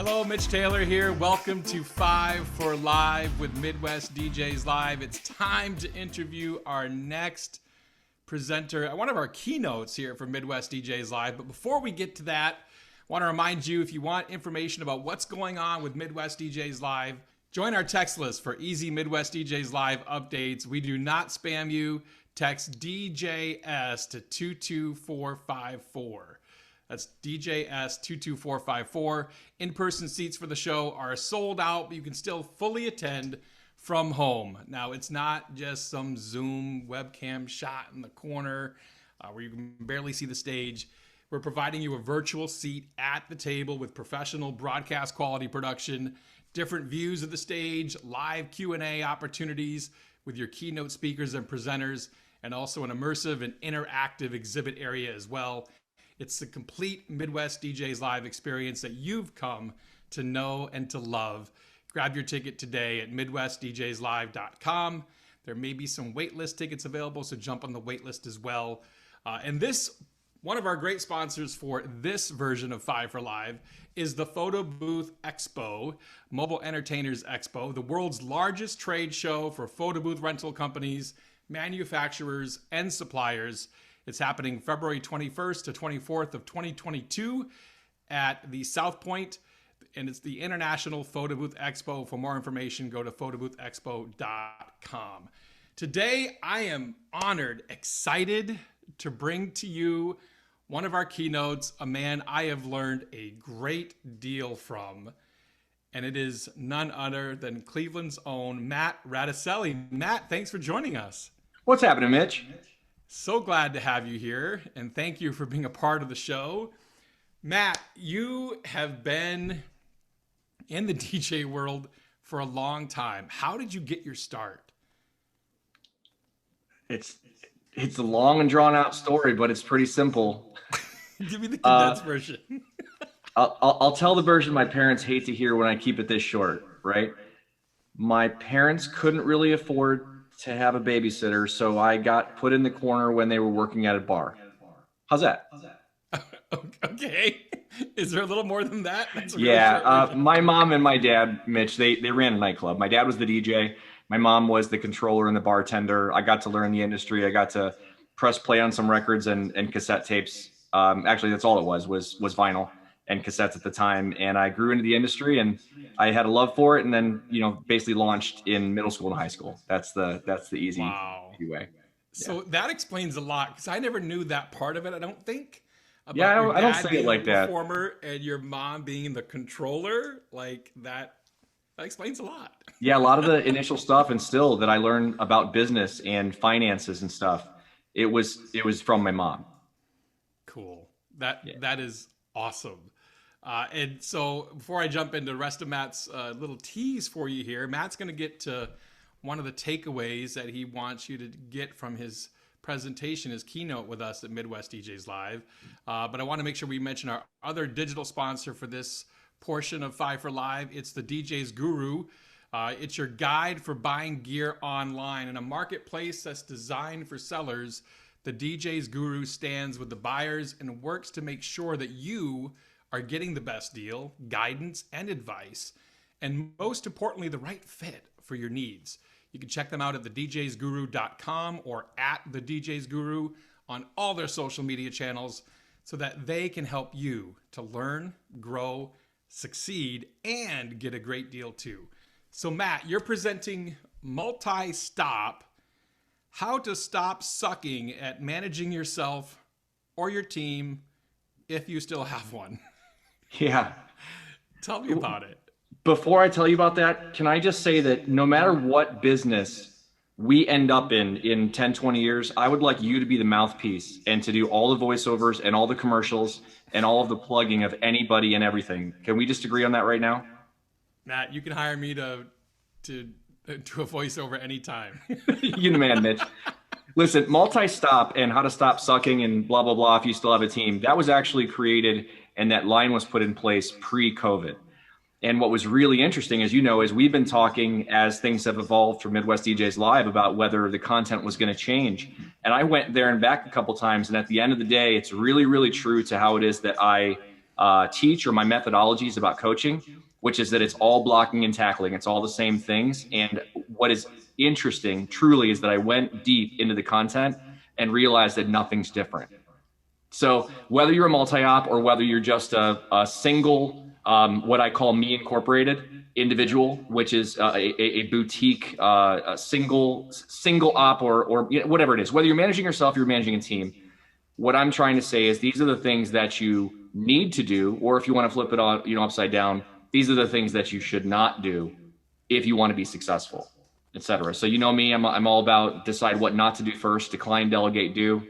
Hello, Mitch Taylor here. Welcome to 5 for Live with Midwest DJs Live. It's time to interview our next presenter at one of our keynotes here for Midwest DJs Live. But before we get to that, I want to remind you, if you want information about what's going on with Midwest DJs Live, join our text list for easy Midwest DJs Live updates. We do not spam you. Text DJS to 22454. That's DJS 22454. In-person seats for the show are sold out, but you can still fully attend from home. Now, it's not just some Zoom webcam shot in the corner where you can barely see the stage. We're providing you a virtual seat at the table with professional broadcast quality production, different views of the stage, live Q&A opportunities with your keynote speakers and presenters, and also an immersive and interactive exhibit area as well. It's the complete Midwest DJs Live experience that you've come to know and to love. Grab your ticket today at MidwestDJsLive.com. There may be some waitlist tickets available, so jump on the waitlist as well. And one of our great sponsors for this version of 5 for Live is the Photo Booth Expo, Mobile Entertainers Expo, the world's largest trade show for photo booth rental companies, manufacturers, and suppliers. It's happening February 21st to 24th of 2022 at the South Point, and it's the International Photo Booth Expo. For more information, go to photoboothexpo.com. Today, I am honored, excited to bring to you one of our keynotes, a man I have learned a great deal from, and it is none other than Cleveland's own Matt Radicelli. Matt, thanks for joining us. What's happening, Mitch? So glad to have you here, and thank you for being a part of the show. Matt, you have been in the DJ world for a long time. How did you get your start? It's a long and drawn out story, but it's pretty simple. Give me the condensed version. I'll tell the version my parents hate to hear when I keep it this short, right? My parents couldn't really afford to have a babysitter, so I got put in the corner when they were working at a bar. How's that? Okay. Is there a little more than that? My mom and my dad, Mitch, they ran a nightclub. My dad was the DJ. My mom was the controller and the bartender. I got to learn the industry. I got to press play on some records and cassette tapes. Actually, that's all it was vinyl and cassettes at the time. And I grew into the industry, and I had a love for it. And then, basically launched in middle school and high school. That's the easy way. So that explains a lot, because I never knew that part of it, I don't think. I don't say it like that. Performer and your mom being the controller, like that explains a lot. Yeah, a lot of the initial stuff and still that I learned about business and finances and stuff, it was from my mom. Cool. That is awesome. And so before I jump into the rest of Matt's little tease for you here, Matt's going to get to one of the takeaways that he wants you to get from his presentation, his keynote with us at Midwest DJs Live. But I want to make sure we mention our other digital sponsor for this portion of 5 for Live. It's the DJ's Guru. It's your guide for buying gear online. In a marketplace that's designed for sellers, the DJ's Guru stands with the buyers and works to make sure that you are getting the best deal, guidance, and advice, and most importantly, the right fit for your needs. You can check them out at thedjsguru.com or at thedjsguru on all their social media channels so that they can help you to learn, grow, succeed, and get a great deal too. So Matt, you're presenting Multi-Stop, how to stop sucking at managing yourself or your team if you still have one. Yeah. Tell me about it. Before I tell you about that, can I just say that no matter what business we end up in 10, 20 years, I would like you to be the mouthpiece and to do all the voiceovers and all the commercials and all of the plugging of anybody and everything. Can we just agree on that right now? Matt, you can hire me to do a voiceover anytime. You're the man, Mitch. Listen, Multi-Stop and how to stop sucking and blah, blah, blah, if you still have a team, that was actually created and that line was put in place pre-COVID. And what was really interesting, as you know, is we've been talking as things have evolved for Midwest DJs Live about whether the content was going to change. And I went there and back a couple times. And at the end of the day, it's really, really true to how it is that I teach, or my methodologies about coaching, which is that it's all blocking and tackling. It's all the same things. And what is interesting truly is that I went deep into the content and realized that nothing's different. So whether you're a multi-op or whether you're just a single, what I call me incorporated individual, which is a boutique, a single op or whatever it is, whether you're managing yourself, you're managing a team. What I'm trying to say is these are the things that you need to do, or if you want to flip it on, upside down, these are the things that you should not do if you want to be successful, etc. So me, I'm all about decide what not to do first, decline, delegate, do.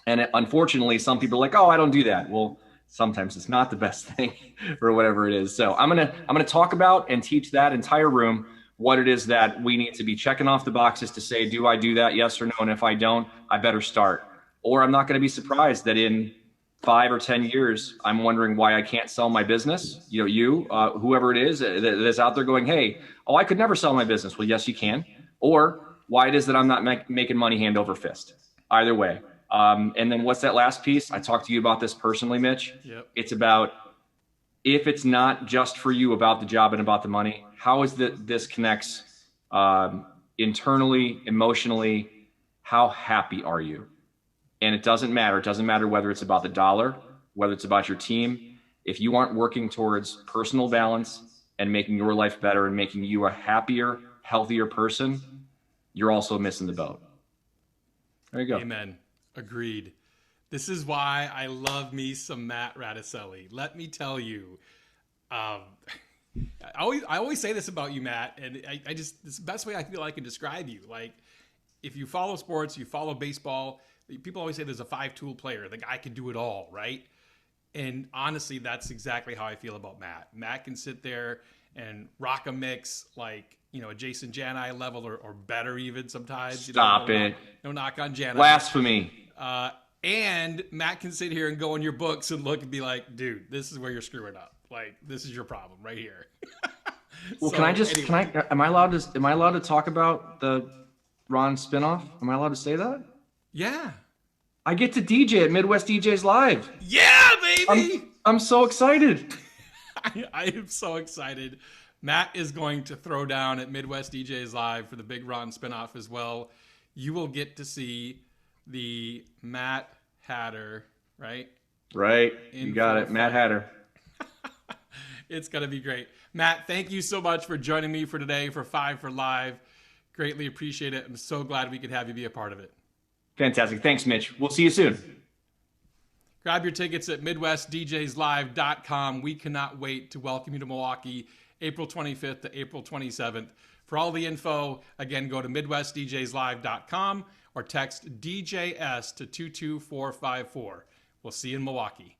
And unfortunately, some people are like, oh, I don't do that. Well, sometimes it's not the best thing or whatever it is. So I'm gonna talk about and teach that entire room what it is that we need to be checking off the boxes to say, do I do that? Yes or no? And if I don't, I better start. Or I'm not going to be surprised that in 5 or 10 years, I'm wondering why I can't sell my business. Whoever it is that's out there going, hey, I could never sell my business. Well, yes, you can. Or why it is that I'm not making money hand over fist. Either way. And then what's that last piece? I talked to you about this personally, Mitch. Yep. It's about, if it's not just for you about the job and about the money, how is that this connects internally, emotionally? How happy are you? And it doesn't matter. It doesn't matter whether it's about the dollar, whether it's about your team. If you aren't working towards personal balance and making your life better and making you a happier, healthier person, you're also missing the boat. There you go. Amen. Agreed. This is why I love me some Matt Radicelli. Let me tell you, I always say this about you, Matt, and I just, it's the best way I feel I can describe you. Like, if you follow sports, you follow baseball, people always say there's a 5-tool player. The guy can do it all, right? And honestly, that's exactly how I feel about Matt. Matt can sit there and rock a mix like, a Jason Janai level or better even sometimes. Stop it. No knock on Janai. Blasphemy. And Matt can sit here and go in your books and look and be like, dude, this is where you're screwing up. Like, this is your problem right here. Well, am I allowed to talk about the Ron spinoff? Am I allowed to say that? Yeah. I get to DJ at Midwest DJs Live. Yeah, baby. I'm so excited. I am so excited. Matt is going to throw down at Midwest DJs Live for the big Ron spinoff as well. You will get to see the Matt Hatter, right? Right. You got it. Matt Hatter. It's going to be great. Matt, thank you so much for joining me for today for 5 for Live. Greatly appreciate it. I'm so glad we could have you be a part of it. Fantastic. Thanks, Mitch. We'll see you soon. Grab your tickets at MidwestDJsLive.com. We cannot wait to welcome you to Milwaukee, April 25th to April 27th. For all the info, again, go to MidwestDJsLive.com or text DJS to 22454. We'll see you in Milwaukee.